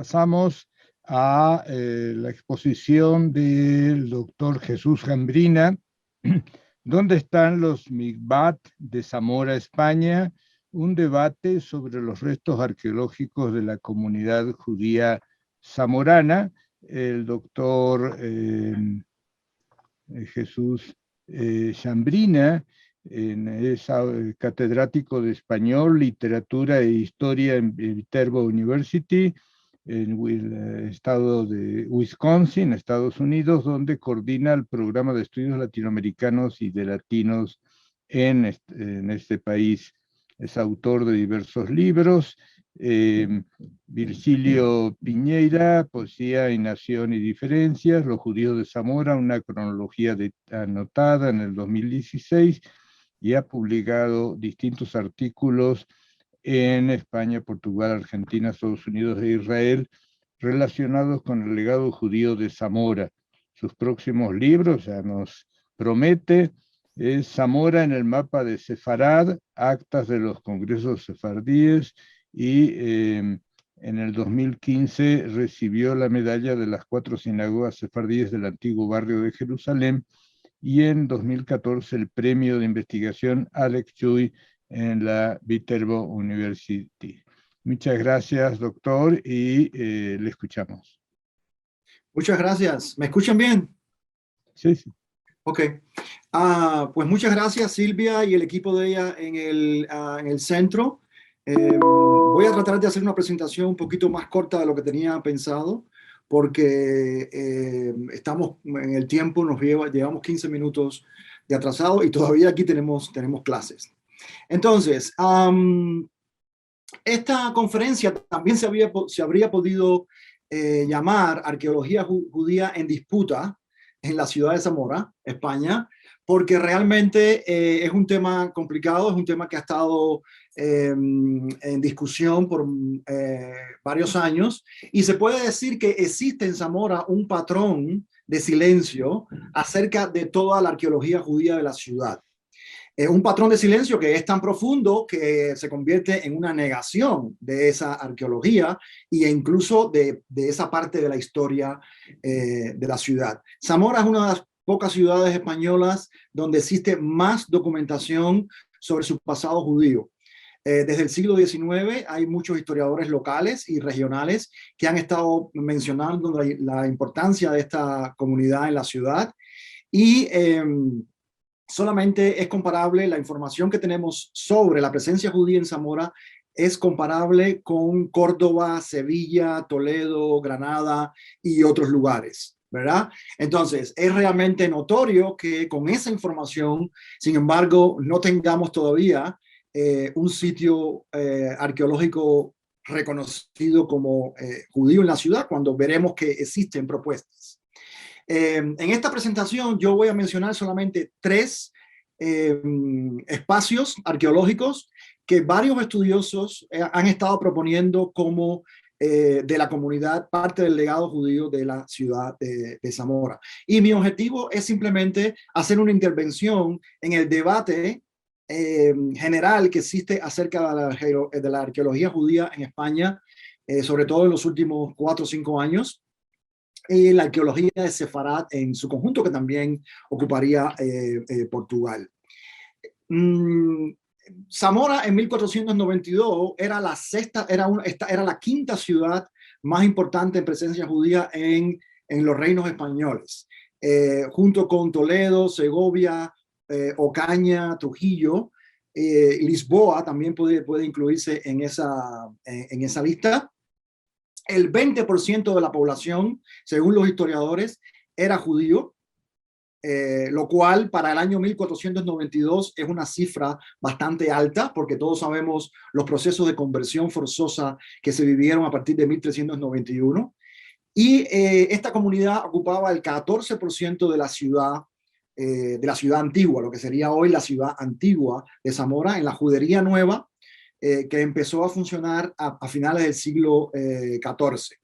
pasamos a la exposición del doctor Jesús Jambrina, ¿Dónde están los Mikvat de Zamora, España? Un debate sobre los restos arqueológicos de la comunidad judía zamorana. El doctor Jesús Jambrina es catedrático de Español, Literatura e Historia en Viterbo University, en el estado de Wisconsin, Estados Unidos, donde coordina el programa de estudios latinoamericanos y de latinos en este país. Es autor de diversos libros. Virgilio Piñeira, Poesía y Nación y Diferencias, Los judíos de Zamora, una cronología anotada en el 2016, y ha publicado distintos artículos en España, Portugal, Argentina, Estados Unidos e Israel, relacionados con el legado judío de Zamora. Sus próximos libros, ya nos promete, es Zamora en el mapa de Sefarad, actas de los congresos sefardíes, y en el 2015 recibió la medalla de las 4 sinagogas sefardíes del antiguo barrio de Jerusalén, y en 2014 el premio de investigación Alex Chuy en la Viterbo University. Muchas gracias, doctor, y le escuchamos. Muchas gracias. ¿Me escuchan bien? Sí, sí. Ok. Pues muchas gracias, Silvia, y el equipo de ella en el centro. Voy a tratar de hacer una presentación un poquito más corta de lo que tenía pensado, porque estamos en el tiempo, llevamos 15 minutos de atrasado y todavía aquí tenemos clases. Entonces, esta conferencia también se habría podido llamar Arqueología Judía en Disputa en la ciudad de Zamora, España, porque realmente es un tema complicado, es un tema que ha estado en discusión por varios años, y se puede decir que existe en Zamora un patrón de silencio acerca de toda la arqueología judía de la ciudad. Un patrón de silencio que es tan profundo que se convierte en una negación de esa arqueología e incluso de esa parte de la historia de la ciudad. Zamora es una de las pocas ciudades españolas donde existe más documentación sobre su pasado judío. Desde el siglo XIX hay muchos historiadores locales y regionales que han estado mencionando la importancia de esta comunidad en la ciudad, y solamente es comparable, la información que tenemos sobre la presencia judía en Zamora es comparable con Córdoba, Sevilla, Toledo, Granada y otros lugares, ¿verdad? Entonces, es realmente notorio que con esa información, sin embargo, no tengamos todavía un sitio arqueológico reconocido como judío en la ciudad, cuando veremos que existen propuestas. En esta presentación yo voy a mencionar solamente 3 espacios arqueológicos que varios estudiosos han estado proponiendo como de la comunidad, parte del legado judío de la ciudad de Zamora. Y mi objetivo es simplemente hacer una intervención en el debate general que existe acerca de la arqueología judía en España, sobre todo en los últimos 4 o 5 años. Y la arqueología de Sefarad en su conjunto, que también ocuparía Portugal. Zamora en 1492 era la quinta ciudad más importante en presencia judía en los reinos españoles, junto con Toledo, Segovia, Ocaña, Trujillo. Lisboa también puede incluirse en esa lista. El 20% de la población, según los historiadores, era judío, lo cual para el año 1492 es una cifra bastante alta, porque todos sabemos los procesos de conversión forzosa que se vivieron a partir de 1391. Y esta comunidad ocupaba el 14% de la ciudad antigua, lo que sería hoy la ciudad antigua de Zamora, en la judería nueva, que empezó a funcionar a finales del siglo XIV.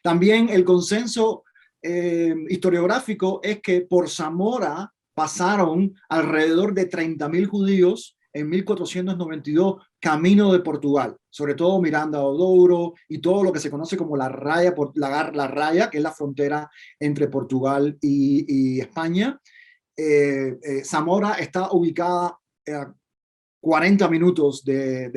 También el consenso historiográfico es que por Zamora pasaron alrededor de 30.000 judíos en 1492 camino de Portugal, sobre todo Miranda do Douro y todo lo que se conoce como la raya, la raya, que es la frontera entre Portugal y España. Zamora está ubicada a 40 minutos de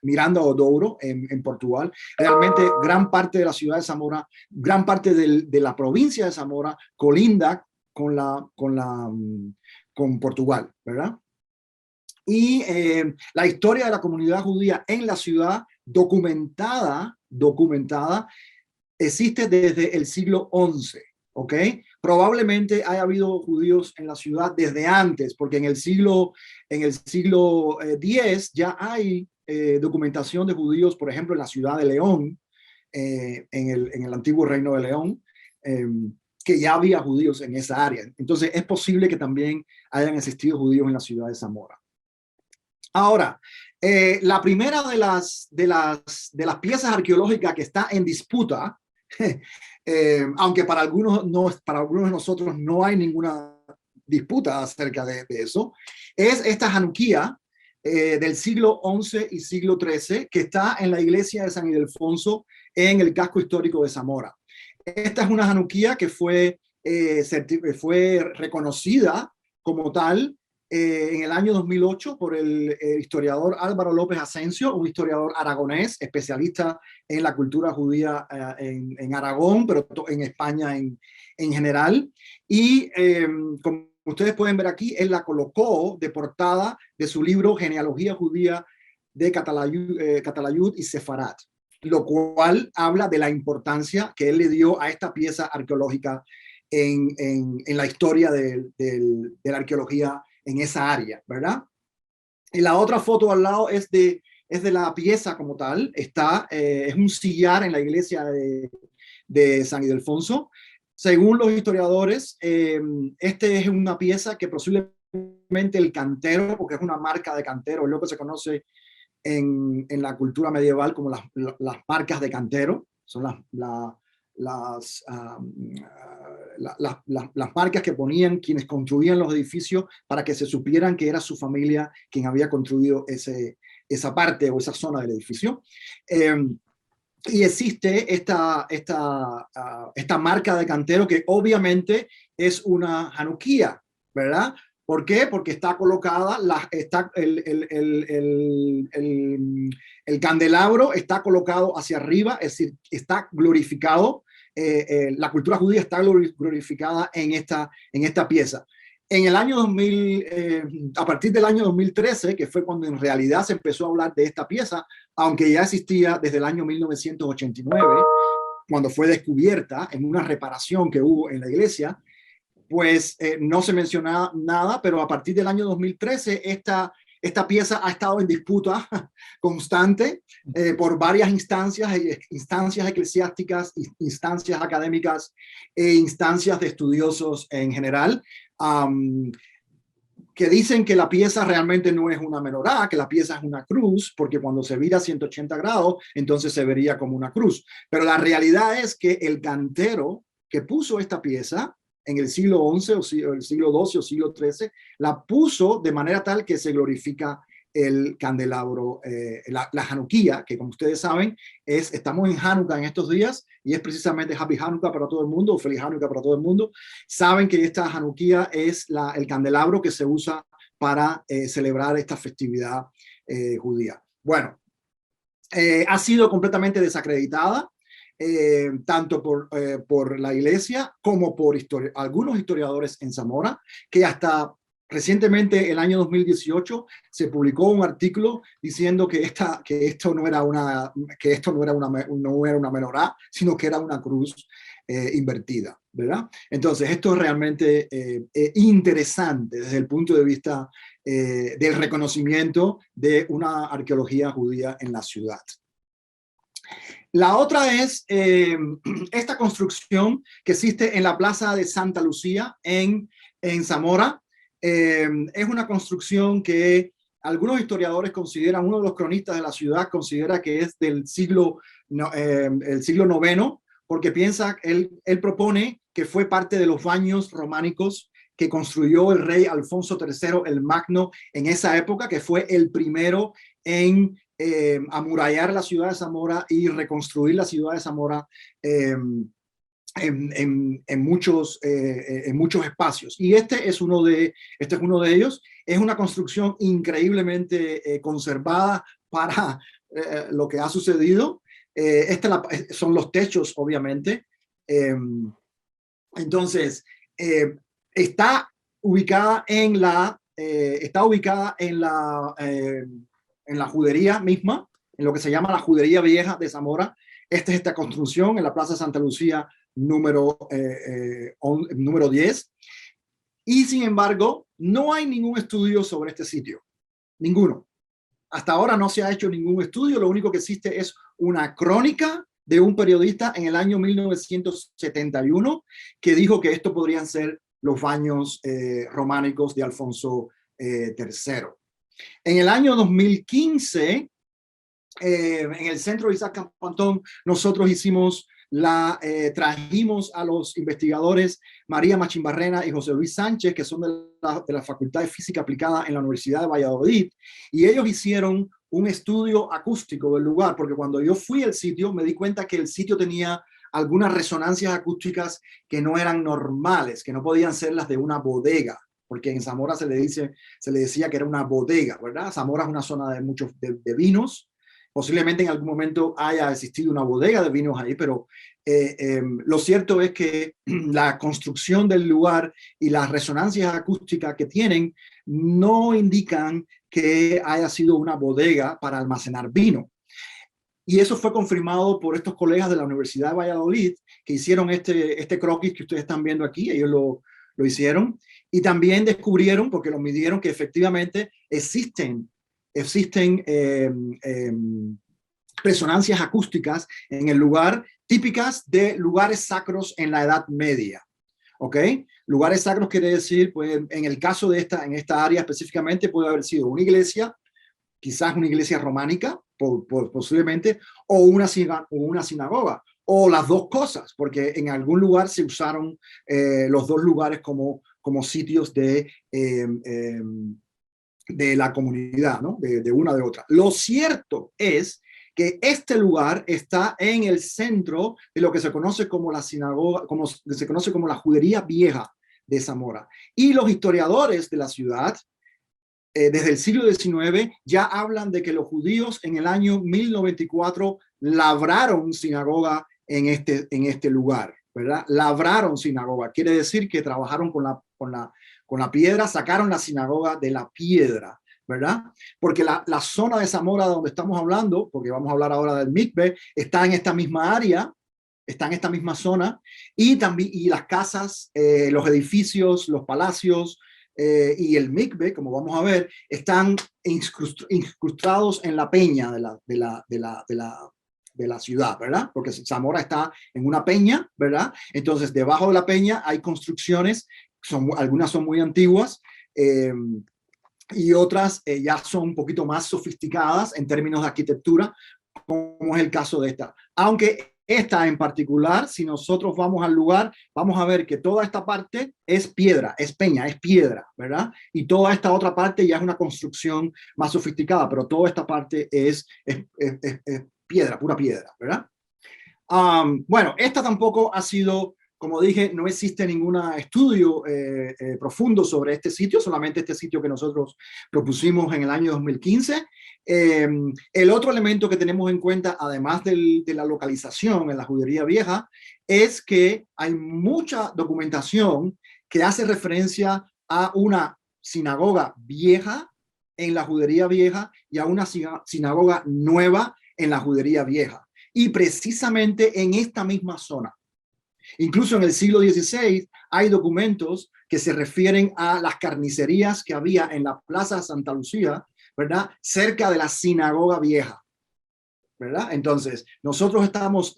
Miranda do Douro en Portugal. Realmente gran parte de la ciudad de Zamora, gran parte de la provincia de Zamora colinda con Portugal, ¿verdad? Y la historia de la comunidad judía en la ciudad documentada existe desde el siglo XI, ¿ok? Probablemente haya habido judíos en la ciudad desde antes, porque en el siglo X ya hay documentación de judíos, por ejemplo, en la ciudad de León, en el antiguo reino de León, que ya había judíos en esa área. Entonces es posible que también hayan existido judíos en la ciudad de Zamora. Ahora, la primera de las piezas arqueológicas que está en disputa, aunque para algunos de nosotros no hay ninguna disputa acerca de eso, es esta Hanuquía del siglo XI y siglo XIII, que está en la iglesia de San Ildefonso en el casco histórico de Zamora. Esta es una Hanuquía que fue reconocida como tal en el año 2008 por el historiador Álvaro López Asensio, un historiador aragonés, especialista en la cultura judía en Aragón, pero en España en general. Y como ustedes pueden ver aquí, él la colocó de portada de su libro Genealogía Judía de Catalayud y Sefarat, lo cual habla de la importancia que él le dio a esta pieza arqueológica en la historia de la arqueología en esa área, ¿verdad? Y la otra foto al lado es de la pieza como tal. Es un sillar en la iglesia de San Ildefonso. Según los historiadores, este es una pieza que posiblemente el cantero, porque es una marca de cantero, es lo que se conoce en la cultura medieval como las marcas de cantero, son las marcas que ponían quienes construían los edificios para que se supieran que era su familia quien había construido esa parte o esa zona del edificio. Y existe esta marca de cantero que obviamente es una Hanuquía, ¿verdad? ¿Por qué? Porque está colocada, el candelabro está colocado hacia arriba, es decir, está glorificado. La cultura judía está glorificada en esta pieza. En el año 2000, a partir del año 2013, que fue cuando en realidad se empezó a hablar de esta pieza, aunque ya existía desde el año 1989, cuando fue descubierta en una reparación que hubo en la iglesia, pues no se mencionaba nada, pero a partir del año 2013 esta pieza ha estado en disputa constante por varias instancias eclesiásticas, instancias académicas e instancias de estudiosos en general, que dicen que la pieza realmente no es una menorá, que la pieza es una cruz, porque cuando se vira 180 grados, entonces se vería como una cruz. Pero la realidad es que el cantero que puso esta pieza en el siglo XI o el siglo XII o siglo XIII, la puso de manera tal que se glorifica el candelabro, la Hanuquía, que como ustedes saben, estamos en Hanukkah en estos días, y es precisamente Happy Hanukkah para todo el mundo, o Feliz Hanukkah para todo el mundo. Saben que esta Hanuquía es el candelabro que se usa para celebrar esta festividad judía. Bueno, ha sido completamente desacreditada, tanto por la iglesia como por algunos historiadores en Zamora, que hasta recientemente, el año 2018, se publicó un artículo diciendo que esto no era una menorá, sino que era una cruz invertida, ¿verdad? Entonces, esto es realmente interesante desde el punto de vista del reconocimiento de una arqueología judía en la ciudad. La otra es esta construcción que existe en la Plaza de Santa Lucía en Zamora. Es una construcción que algunos historiadores consideran, uno de los cronistas de la ciudad considera que es del siglo IX, porque piensa, él propone que fue parte de los baños románicos que construyó el rey Alfonso III el Magno en esa época, que fue el primero en amurallar la ciudad de Zamora y reconstruir la ciudad de Zamora en muchos espacios. Y este es uno de ellos. Es una construcción increíblemente conservada para lo que ha sucedido. Son los techos, obviamente. Entonces, está ubicada en la judería misma, en lo que se llama la Judería Vieja de Zamora. Esta construcción en la Plaza Santa Lucía número 10. Y sin embargo, no hay ningún estudio sobre este sitio. Ninguno. Hasta ahora no se ha hecho ningún estudio. Lo único que existe es una crónica de un periodista en el año 1971 que dijo que esto podrían ser los baños románicos de Alfonso III. En el año 2015, en el centro de Isaac Campantón, nosotros trajimos a los investigadores María Machimbarrena y José Luis Sánchez, que son de la Facultad de Física Aplicada en la Universidad de Valladolid, y ellos hicieron un estudio acústico del lugar, porque cuando yo fui al sitio me di cuenta que el sitio tenía algunas resonancias acústicas que no eran normales, que no podían ser las de una bodega, porque en Zamora se le decía que era una bodega, ¿verdad? Zamora es una zona de muchos de vinos. Posiblemente en algún momento haya existido una bodega de vinos ahí, pero lo cierto es que la construcción del lugar y las resonancias acústicas que tienen no indican que haya sido una bodega para almacenar vino. Y eso fue confirmado por estos colegas de la Universidad de Valladolid que hicieron este croquis que ustedes están viendo aquí. Ellos lo hicieron y también descubrieron, porque lo midieron, que efectivamente existen resonancias acústicas en el lugar, típicas de lugares sacros en la Edad Media. ¿Ok? Lugares sacros quiere decir, pues, en el caso de en esta área específicamente, puede haber sido una iglesia, quizás una iglesia románica, posiblemente, o una sinagoga, o las dos cosas, porque en algún lugar se usaron los dos lugares como sitios de la comunidad, ¿no? De una de otra. Lo cierto es que este lugar está en el centro de lo que se conoce como la sinagoga, se conoce como la Judería Vieja de Zamora. Y los historiadores de la ciudad, desde el siglo XIX, ya hablan de que los judíos en el año 1094 labraron sinagoga en este lugar, ¿verdad? Labraron sinagoga, quiere decir que trabajaron con la piedra, sacaron la sinagoga de la piedra, ¿verdad? Porque la zona de Zamora donde estamos hablando, porque vamos a hablar ahora del mikve, está en esta misma área, está en esta misma zona, y las casas, los edificios, los palacios y el mikve, como vamos a ver, están incrustados en la peña de la ciudad, ¿verdad? Porque Zamora está en una peña, ¿verdad? Entonces, debajo de la peña hay construcciones, algunas son muy antiguas, y otras ya son un poquito más sofisticadas en términos de arquitectura, como es el caso de esta. Aunque esta en particular, si nosotros vamos al lugar, vamos a ver que toda esta parte es piedra, es peña, es piedra, ¿verdad? Y toda esta otra parte ya es una construcción más sofisticada, pero toda esta parte es piedra, pura piedra, ¿verdad? Bueno, esta tampoco ha sido, como dije, no existe ningún estudio profundo sobre este sitio, solamente este sitio que nosotros propusimos en el año 2015. El otro elemento que tenemos en cuenta, además de la localización en la Judería Vieja, es que hay mucha documentación que hace referencia a una sinagoga vieja en la Judería Vieja y a una sinagoga nueva en la Judería Vieja. Y precisamente en esta misma zona. Incluso en el siglo XVI hay documentos que se refieren a las carnicerías que había en la Plaza Santa Lucía, ¿verdad? Cerca de la sinagoga vieja, ¿verdad? Entonces, nosotros estamos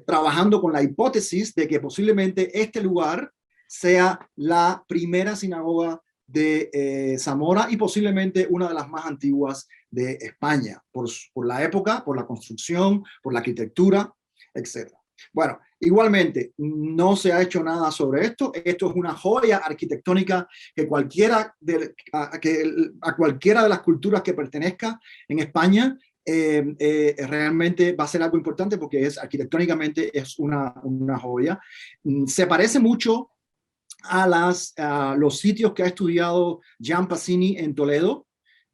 trabajando con la hipótesis de que posiblemente este lugar sea la primera sinagoga de Zamora y posiblemente una de las más antiguas de España, por la época, por la construcción, por la arquitectura, etc. Bueno, igualmente, no se ha hecho nada sobre esto. Esto es una joya arquitectónica que a cualquiera de las culturas que pertenezca en España realmente va a ser algo importante porque arquitectónicamente es una joya. Se parece mucho a los sitios que ha estudiado Gian Pacini en Toledo.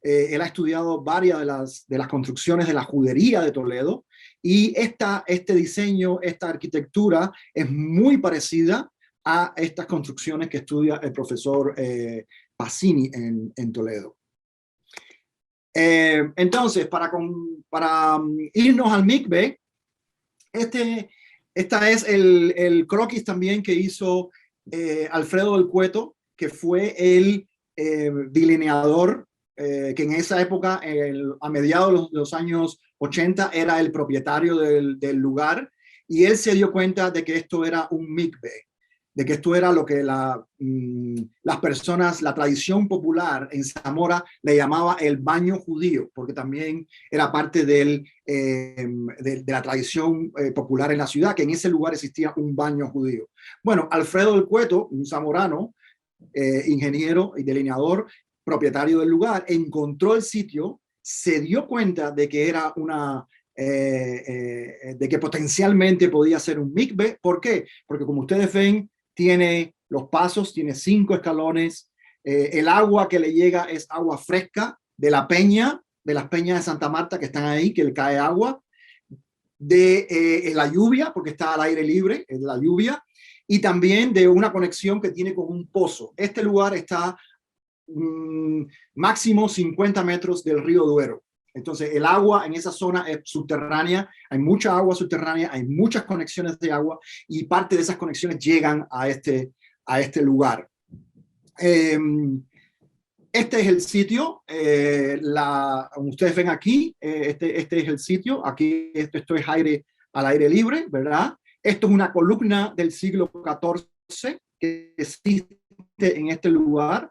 Él ha estudiado varias de las construcciones de la judería de Toledo, y este diseño, esta arquitectura es muy parecida a estas construcciones que estudia el profesor Pacini en Toledo. Entonces, para irnos al Mikve, esta es el croquis también que hizo Alfredo del Cueto, que fue el delineador que en esa época, a mediados de los años 80, era el propietario del lugar, y él se dio cuenta de que esto era un mikve, de que esto era lo que las personas, la tradición popular en Zamora le llamaba el baño judío, porque también era parte de la tradición popular en la ciudad, que en ese lugar existía un baño judío. Bueno, Alfredo del Cueto, un zamorano, ingeniero y delineador, propietario del lugar, encontró el sitio, se dio cuenta de que era de que potencialmente podía ser un mikve. ¿Por qué? Porque, como ustedes ven, tiene los pasos, tiene 5 escalones, el agua que le llega es agua fresca de la peña, de las peñas de Santa Marta que están ahí, que le cae agua, de la lluvia, porque está al aire libre, de la lluvia, y también de una conexión que tiene con un pozo. Este lugar está máximo 50 metros del río Duero. Entonces el agua en esa zona es subterránea, hay mucha agua subterránea, hay muchas conexiones de agua, y parte de esas conexiones llegan a este lugar. Este es el sitio, como ustedes ven aquí, este es el sitio. Aquí esto es al aire libre, ¿verdad? Esto es una columna del siglo XIV que existe en este lugar.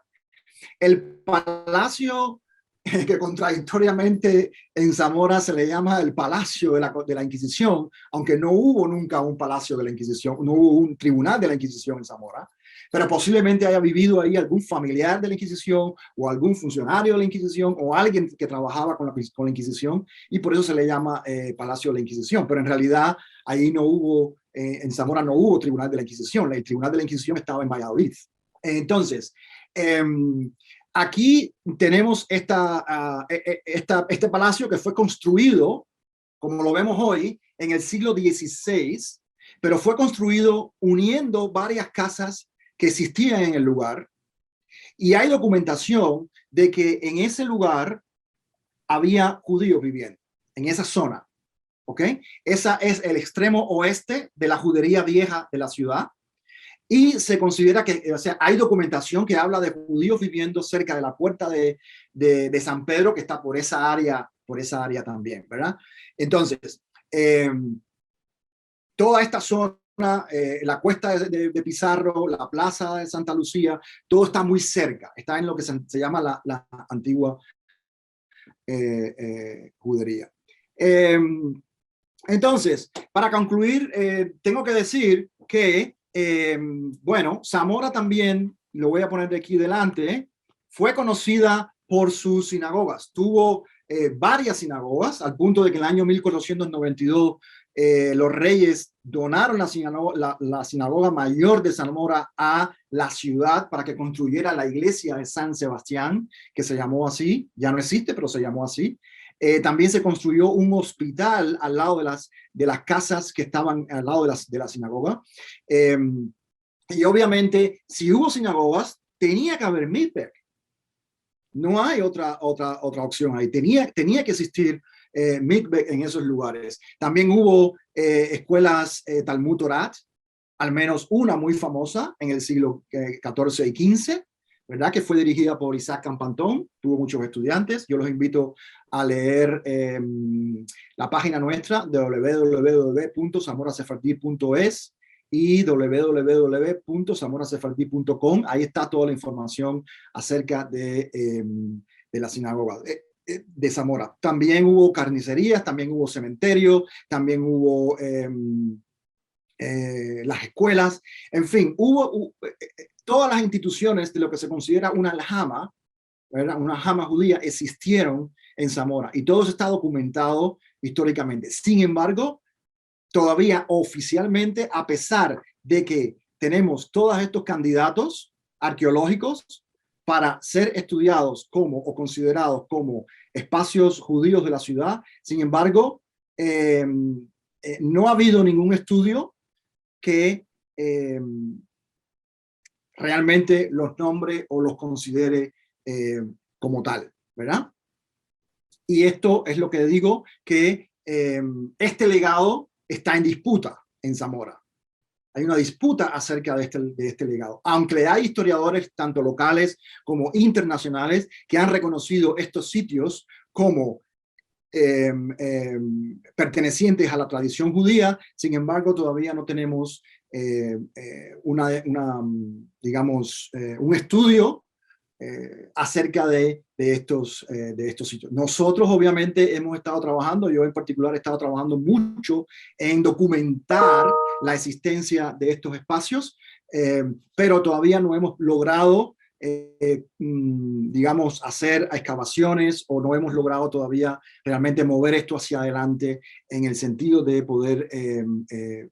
El palacio, que contradictoriamente en Zamora se le llama el Palacio de la Inquisición, aunque no hubo nunca un Palacio de la Inquisición, no hubo un tribunal de la Inquisición en Zamora, pero posiblemente haya vivido ahí algún familiar de la Inquisición o algún funcionario de la Inquisición o alguien que trabajaba con la Inquisición, y por eso se le llama Palacio de la Inquisición. Pero en realidad ahí no hubo, en Zamora no hubo tribunal de la Inquisición. El tribunal de la Inquisición estaba en Valladolid. Entonces, aquí tenemos este palacio que fue construido, como lo vemos hoy, en el siglo XVI, pero fue construido uniendo varias casas que existían en el lugar, y hay documentación de que en ese lugar había judíos viviendo, en esa zona, ¿ok? Esa es el extremo oeste de la judería vieja de la ciudad. Y se considera que, o sea, hay documentación que habla de judíos viviendo cerca de la puerta de San Pedro, que está por esa área también, ¿verdad? Entonces, toda esta zona, la cuesta de Pizarro, la plaza de Santa Lucía, todo está muy cerca, está en lo que se llama la antigua judería. Entonces, para concluir, tengo que decir que bueno, Zamora también, lo voy a poner de aquí delante, fue conocida por sus sinagogas. Tuvo varias sinagogas, al punto de que en el año 1492 los reyes donaron la sinagoga mayor de Zamora a la ciudad para que construyera la iglesia de San Sebastián, que se llamó así. Ya no existe, pero se llamó así. También se construyó un hospital al lado de las casas que estaban al lado de la sinagoga. Y obviamente, si hubo sinagogas, tenía que haber mikveh. No hay otra opción ahí. Tenía que existir mikveh en esos lugares. También hubo escuelas Talmud Torah, al menos una muy famosa en el siglo XIV y XV, ¿verdad? Que fue dirigida por Isaac Campantón, tuvo muchos estudiantes. Yo los invito a leer la página nuestra de www.zamorasefardí.es y www.zamorasefardí.com. Ahí está toda la información acerca de la sinagoga de Zamora. También hubo carnicerías, también hubo cementerio, también hubo las escuelas, en fin, todas las instituciones de lo que se considera una aljama, ¿verdad? Una aljama judía existieron en Zamora y todo eso está documentado históricamente. Sin embargo, todavía oficialmente, a pesar de que tenemos todos estos candidatos arqueológicos para ser estudiados como o considerados como espacios judíos de la ciudad, sin embargo, no ha habido ningún estudio que realmente los nombre o los considere como tal, ¿verdad? Y esto es lo que digo, que este legado está en disputa en Zamora. Hay una disputa acerca de este legado, aunque hay historiadores tanto locales como internacionales que han reconocido estos sitios como pertenecientes a la tradición judía. Sin embargo, todavía no tenemos digamos, un estudio acerca de estos sitios. Nosotros obviamente hemos estado trabajando, yo en particular he estado trabajando mucho en documentar la existencia de estos espacios, pero todavía no hemos logrado digamos, hacer excavaciones o no hemos logrado todavía realmente mover esto hacia adelante en el sentido de poder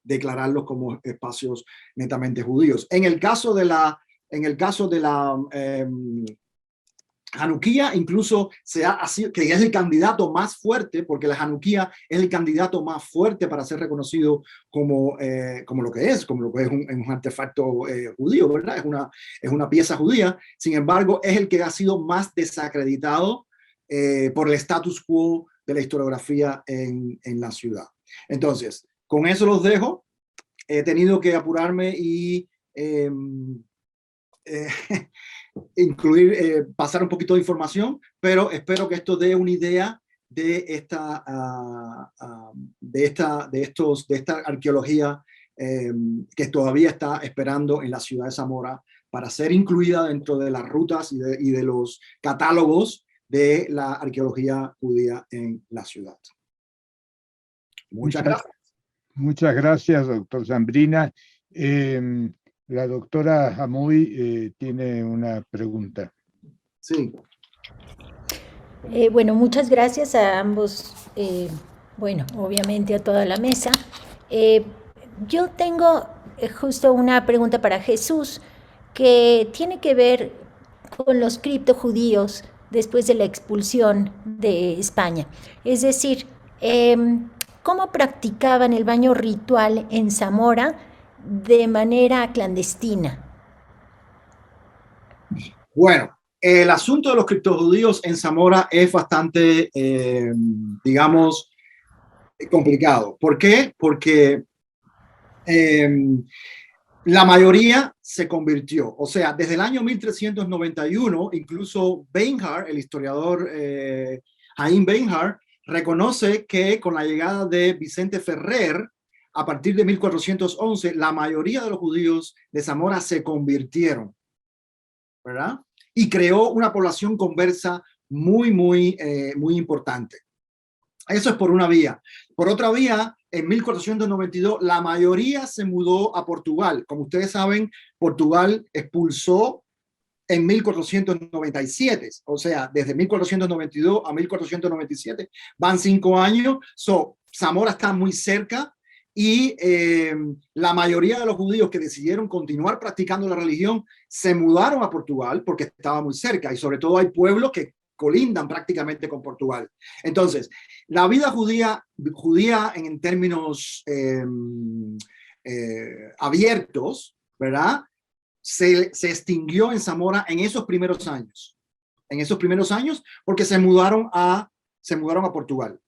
declararlos como espacios netamente judíos. En el caso de la Hanukkía, incluso que es el candidato más fuerte, porque la Hanukkía es el candidato más fuerte para ser reconocido como lo que es un artefacto judío, ¿verdad? Es una pieza judía. Sin embargo, es el que ha sido más desacreditado por el status quo de la historiografía en la ciudad. Entonces, con eso los dejo. He tenido que apurarme y pasar un poquito de información, pero espero que esto dé una idea de esta arqueología que todavía está esperando en la ciudad de Zamora para ser incluida dentro de las rutas y de los catálogos de la arqueología judía en la ciudad. Muchas gracias. Muchas gracias, doctor Zambrina. La doctora Hamoy tiene una pregunta. Sí. Bueno, muchas gracias a ambos, bueno, obviamente a toda la mesa. Yo tengo justo una pregunta para Jesús que tiene que ver con los criptojudíos después de la expulsión de España. Es decir, ¿cómo practicaban el baño ritual en Zamora de manera clandestina? Bueno, el asunto de los criptojudíos en Zamora es bastante, digamos, complicado. ¿Por qué? Porque la mayoría se convirtió. O sea, desde el año 1391, incluso Beinhard, el historiador Jaime Beinhard, reconoce que con la llegada de Vicente Ferrer, a partir de 1411, la mayoría de los judíos de Zamora se convirtieron, ¿verdad? Y creó una población conversa muy importante. Eso es por una vía. Por otra vía, en 1492, la mayoría se mudó a Portugal. Como ustedes saben, Portugal expulsó en 1497. O sea, desde 1492 a 1497 van 5 años. Zamora está muy cerca y la mayoría de los judíos que decidieron continuar practicando la religión se mudaron a Portugal porque estaba muy cerca, y sobre todo hay pueblos que colindan prácticamente con Portugal. Entonces, la vida judía en términos abiertos, ¿verdad? Se extinguió en Zamora en esos primeros años. En esos primeros años, porque se mudaron a Portugal,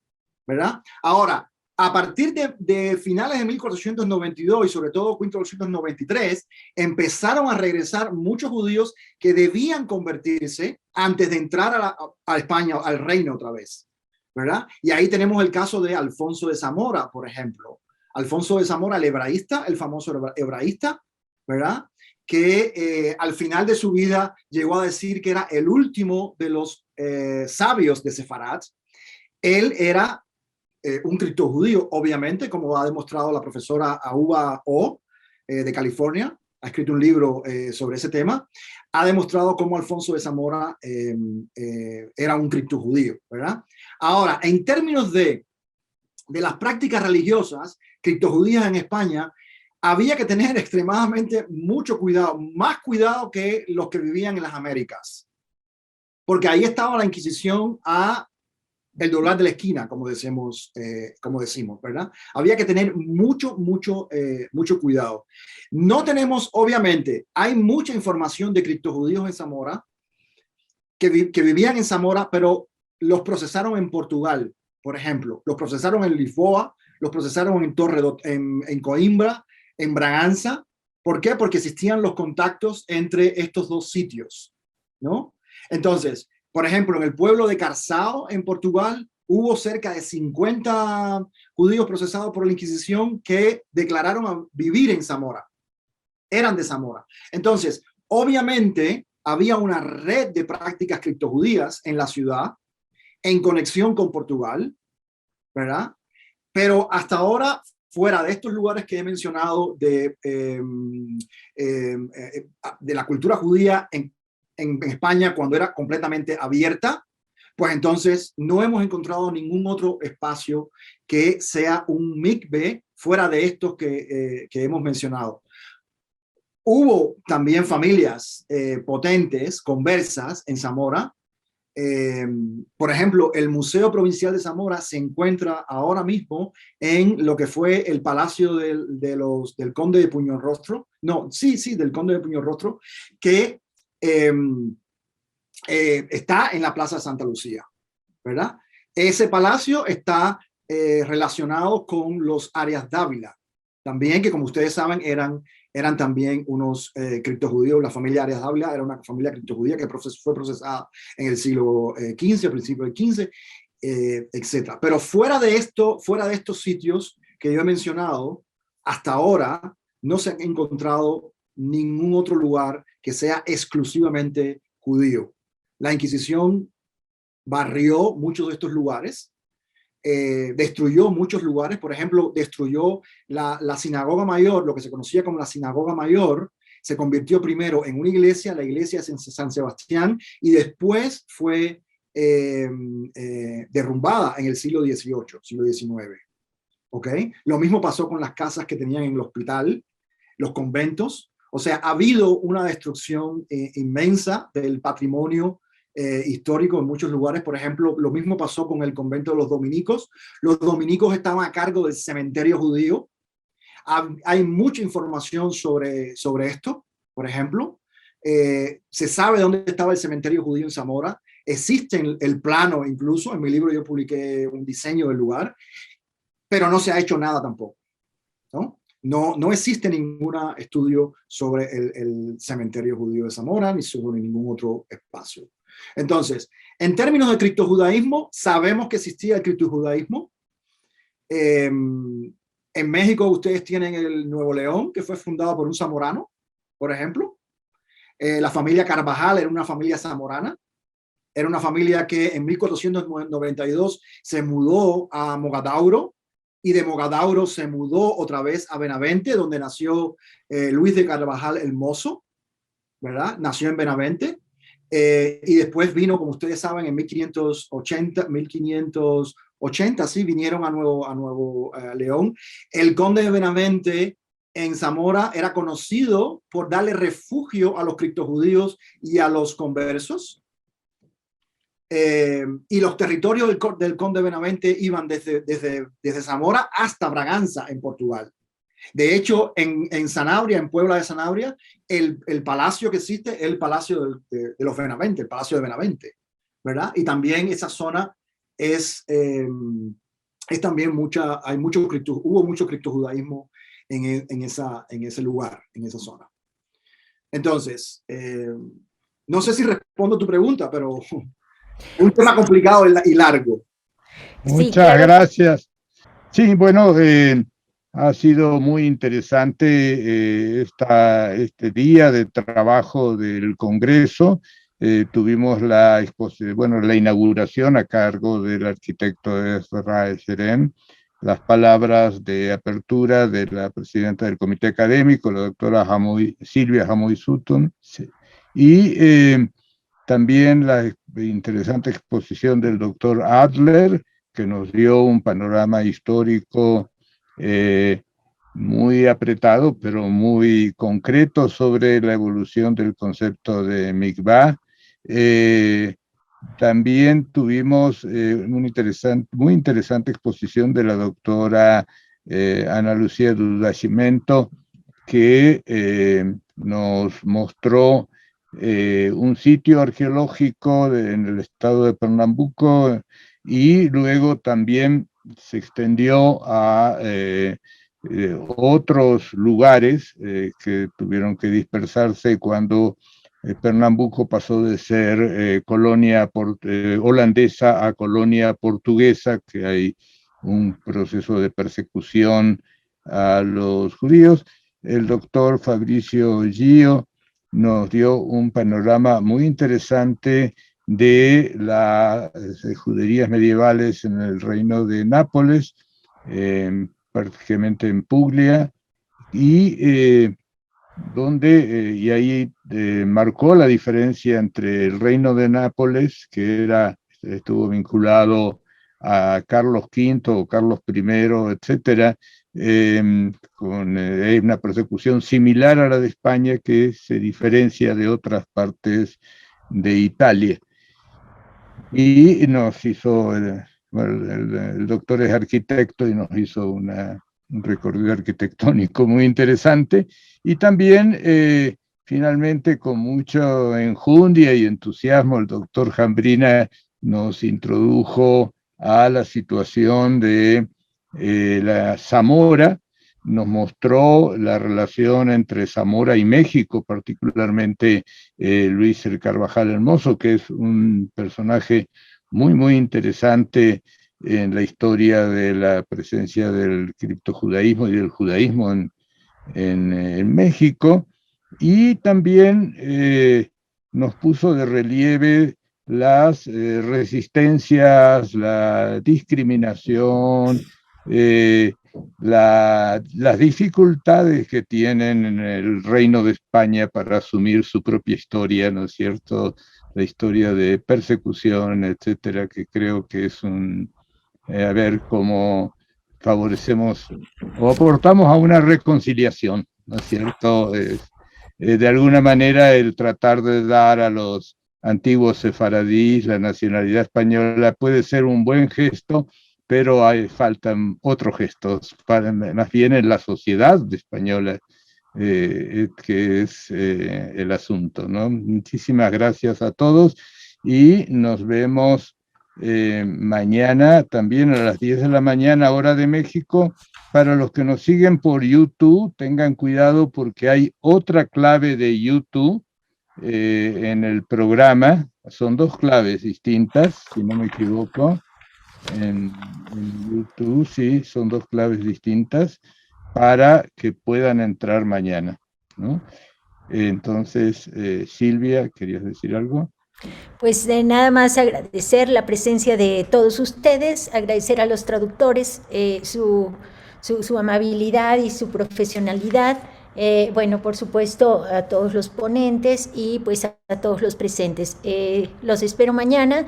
¿verdad? Ahora, a partir de finales de 1492 y sobre todo 1493, empezaron a regresar muchos judíos que debían convertirse antes de entrar a España, al reino otra vez, ¿verdad? Y ahí tenemos el caso de Alfonso de Zamora, por ejemplo. Alfonso de Zamora, el hebraísta, el famoso hebraísta, ¿verdad? Que al final de su vida llegó a decir que era el último de los sabios de Sefarat. Él era un criptojudío, obviamente, como ha demostrado la profesora Aúba O de California, ha escrito un libro sobre ese tema, ha demostrado cómo Alfonso de Zamora era un criptojudío, ¿verdad? Ahora, en términos de las prácticas religiosas criptojudías en España, había que tener extremadamente mucho cuidado, más cuidado que los que vivían en las Américas, porque ahí estaba la Inquisición a el doblar de la esquina, como decimos, ¿verdad? Había que tener mucho cuidado. No tenemos, obviamente, hay mucha información de criptojudíos en Zamora, que vivían en Zamora, pero los procesaron en Portugal, por ejemplo. Los procesaron en Lisboa, los procesaron en Coimbra, en Braganza. ¿Por qué? Porque existían los contactos entre estos dos sitios, ¿no? Entonces, por ejemplo, en el pueblo de Carçao, en Portugal, hubo cerca de 50 judíos procesados por la Inquisición que declararon a vivir en Zamora. Eran de Zamora. Entonces, obviamente, había una red de prácticas criptojudías en la ciudad, en conexión con Portugal, ¿verdad? Pero hasta ahora, fuera de estos lugares que he mencionado de la cultura judía en España, cuando era completamente abierta, pues entonces no hemos encontrado ningún otro espacio que sea un mikve fuera de estos que hemos mencionado. Hubo también familias potentes, conversas en Zamora. Por ejemplo, el Museo Provincial de Zamora se encuentra ahora mismo en lo que fue el Palacio del Conde de Puñonrostro. No, sí, del Conde de Puñonrostro, que está en la Plaza de Santa Lucía, ¿verdad? Ese palacio está relacionado con los Arias Dávila, también, que como ustedes saben eran también unos criptojudíos. La familia Arias Dávila era una familia criptojudía que fue procesada en el siglo XV, a principios del XV, etc. Pero fuera de estos sitios que yo he mencionado, hasta ahora no se han encontrado ningún otro lugar que sea exclusivamente judío. La Inquisición barrió muchos de estos lugares, destruyó muchos lugares. Por ejemplo, destruyó la sinagoga mayor, lo que se conocía como la sinagoga mayor, se convirtió primero en una iglesia, la iglesia de San Sebastián, y después fue derrumbada en el siglo XVIII, siglo XIX. ¿Okay? Lo mismo pasó con las casas que tenían en el hospital, los conventos. O sea, ha habido una destrucción inmensa del patrimonio histórico en muchos lugares. Por ejemplo, lo mismo pasó con el convento de los dominicos. Los dominicos estaban a cargo del cementerio judío. Hay mucha información sobre esto. Por ejemplo, se sabe dónde estaba el cementerio judío en Zamora. Existe el plano, incluso en mi libro yo publiqué un diseño del lugar, pero no se ha hecho nada tampoco, ¿no? No existe ningún estudio sobre el cementerio judío de Zamora, ni sobre ningún otro espacio. Entonces, en términos de criptojudaísmo, sabemos que existía el criptojudaísmo. En México ustedes tienen el Nuevo León, que fue fundado por un zamorano, por ejemplo. La familia Carvajal era una familia zamorana. Era una familia que en 1492 se mudó a Mogadauro, y de Mogadauro se mudó otra vez a Benavente, donde nació Luis de Carvajal el Mozo, ¿verdad? Nació en Benavente. Y después vino, como ustedes saben, en 1580, sí, vinieron a Nuevo León. El conde de Benavente en Zamora era conocido por darle refugio a los criptojudíos y a los conversos. Y los territorios del conde de Benavente iban desde Zamora hasta Braganza, en Portugal. De hecho, en Sanabria, en Puebla de Sanabria, el palacio que existe es el palacio de los Benavente, el palacio de Benavente, ¿verdad? Y también esa zona es también hubo mucho criptojudaísmo en ese lugar, en esa zona. Entonces, no sé si respondo a tu pregunta, pero es un tema complicado y largo. Muchas gracias. Sí, bueno, ha sido muy interesante este día de trabajo del Congreso. tuvimos la inauguración a cargo del arquitecto Ezra Serem, las palabras de apertura de la presidenta del comité académico, la doctora Silvia Hamoy Sutton, y también la interesante exposición del doctor Adler, que nos dio un panorama histórico muy apretado, pero muy concreto sobre la evolución del concepto de Mikvah. También tuvimos una muy interesante exposición de la doctora Ana Lucía Dudashimento, que nos mostró un sitio arqueológico en el estado de Pernambuco, y luego también se extendió a otros lugares que tuvieron que dispersarse cuando Pernambuco pasó de ser colonia holandesa a colonia portuguesa, que hay un proceso de persecución a los judíos. El doctor Fabricio Gio nos dio un panorama muy interesante de las juderías medievales en el reino de Nápoles, prácticamente en Puglia, y ahí marcó la diferencia entre el reino de Nápoles, que estuvo vinculado a Carlos V o Carlos I, etcétera, con una persecución similar a la de España, que se diferencia de otras partes de Italia. Y nos hizo, el doctor es arquitecto y nos hizo un recorrido arquitectónico muy interesante, y también finalmente con mucho enjundia y entusiasmo el doctor Jambrina nos introdujo a la situación de la Zamora, nos mostró la relación entre Zamora y México, particularmente Luis el Carvajal Hermoso, que es un personaje muy, muy interesante en la historia de la presencia del criptojudaísmo y del judaísmo en México, y también nos puso de relieve las resistencias, la discriminación, las dificultades que tienen en el Reino de España para asumir su propia historia, ¿no es cierto? La historia de persecución, etcétera, que creo que es a ver cómo favorecemos o aportamos a una reconciliación, ¿no es cierto? De alguna manera el tratar de dar a los antiguos sefaradíes la nacionalidad española puede ser un buen gesto, pero faltan otros gestos, más bien en la sociedad española, que es el asunto, ¿no? Muchísimas gracias a todos y nos vemos mañana también a las 10 de la mañana, hora de México. Para los que nos siguen por YouTube, tengan cuidado porque hay otra clave de YouTube en el programa. Son dos claves distintas, si no me equivoco. En YouTube, sí, son dos claves distintas para que puedan entrar mañana, ¿no? Entonces, Silvia, ¿querías decir algo? Pues nada más agradecer la presencia de todos ustedes, agradecer a los traductores su amabilidad y su profesionalidad. Bueno, por supuesto, a todos los ponentes y pues a todos los presentes. Los espero mañana.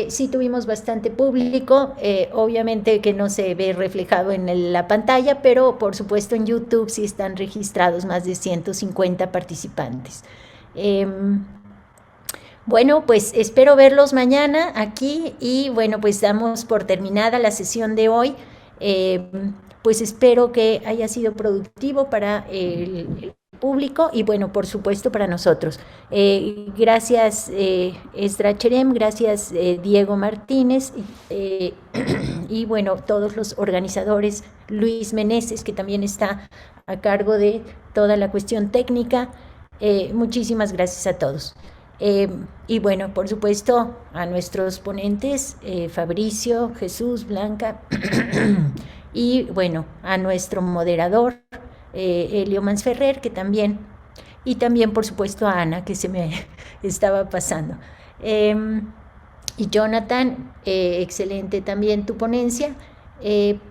Sí tuvimos bastante público, obviamente que no se ve reflejado en la pantalla, pero por supuesto en YouTube sí están registrados más de 150 participantes. Bueno, pues espero verlos mañana aquí y bueno, pues damos por terminada la sesión de hoy. Pues espero que haya sido productivo para el público y bueno, por supuesto para nosotros. Gracias Esdra Cherem, gracias Diego Martínez y bueno, todos los organizadores, Luis Meneses, que también está a cargo de toda la cuestión técnica. Muchísimas gracias a todos. Y bueno, por supuesto, a nuestros ponentes, Fabricio, Jesús, Blanca, y bueno, a nuestro moderador, Elio Mansferrer, que también y también, por supuesto, a Ana, que se me estaba pasando. Y Jonathan, excelente también tu ponencia.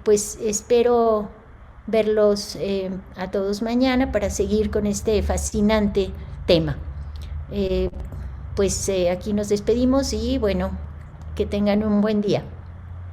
Pues espero verlos a todos mañana para seguir con este fascinante tema. Pues aquí nos despedimos y bueno, que tengan un buen día.